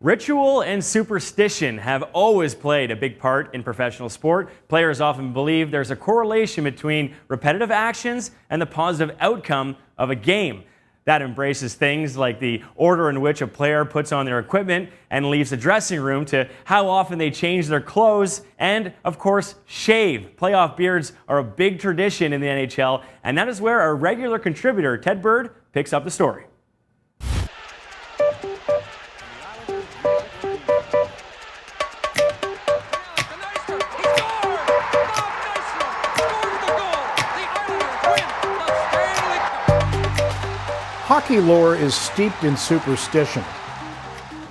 Ritual and superstition have always played a big part in professional sport. Players often believe there's a correlation between repetitive actions and the positive outcome of a game. That embraces things like the order in which a player puts on their equipment and leaves the dressing room, to how often they change their clothes, and, of course, shave. Playoff beards are a big tradition in the NHL, and that is where our regular contributor, Ted Bird, picks up the story. Hockey lore is steeped in superstition.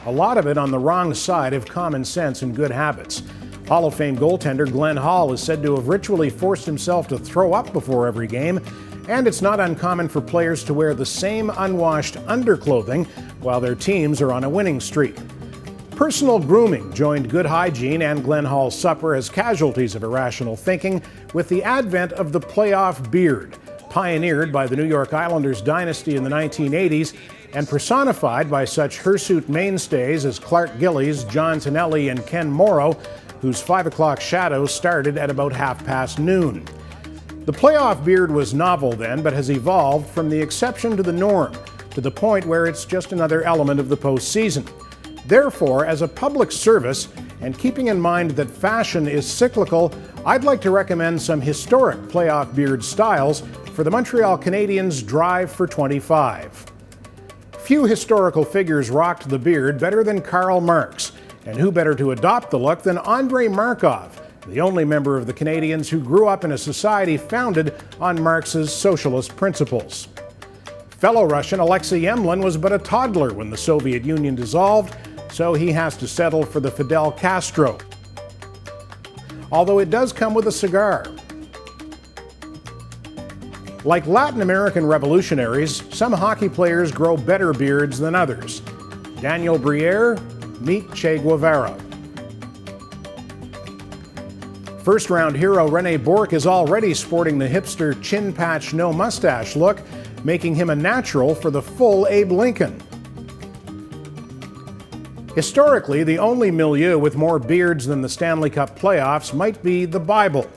A lot of it on the wrong side of common sense and good habits. Hall of Fame goaltender Glenn Hall is said to have ritually forced himself to throw up before every game, and it's not uncommon for players to wear the same unwashed underclothing while their teams are on a winning streak. Personal grooming joined good hygiene and Glenn Hall's supper as casualties of irrational thinking with the advent of the playoff beard. Pioneered by the New York Islanders dynasty in the 1980s and personified by such hirsute mainstays as Clark Gillies, John Tonelli, and Ken Morrow, whose 5 o'clock shadow started at about noon. The playoff beard was novel then, but has evolved from the exception to the norm, to the point where it's just another element of the postseason. Therefore, as a public service, and keeping in mind that fashion is cyclical, I'd like to recommend some historic playoff beard styles for the Montreal Canadiens' drive for 25. Few historical figures rocked the beard better than Karl Marx, and who better to adopt the look than Andrei Markov, the only member of the Canadiens who grew up in a society founded on Marx's socialist principles. Fellow Russian Alexei Yemlin was but a toddler when the Soviet Union dissolved, so he has to settle for the Fidel Castro. Although it does come with a cigar. Like Latin American revolutionaries, some hockey players grow better beards than others. Daniel Briere, meet Che Guevara. First-round hero Rene Bourque is already sporting the hipster chin patch, no mustache look, making him a natural for the full Abe Lincoln. Historically, the only milieu with more beards than the Stanley Cup playoffs might be the Bible.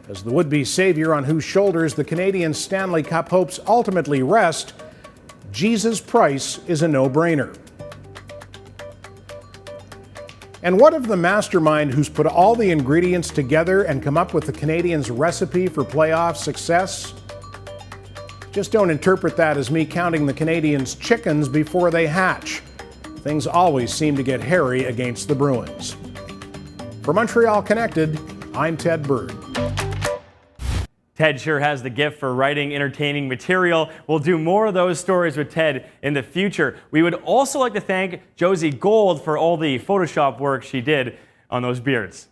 As the would-be savior on whose shoulders the Canadian Stanley Cup hopes ultimately rest, Jesus' price is a no-brainer. And what of the mastermind who's put all the ingredients together and come up with the Canadiens' recipe for playoff success? Just don't interpret that as me counting the Canadiens' chickens before they hatch. Things always seem to get hairy against the Bruins. For Montreal Connected, I'm Ted Bird. Ted sure has the gift for writing entertaining material. We'll do more of those stories with Ted in the future. We would also like to thank Josie Gold for all the Photoshop work she did on those beards.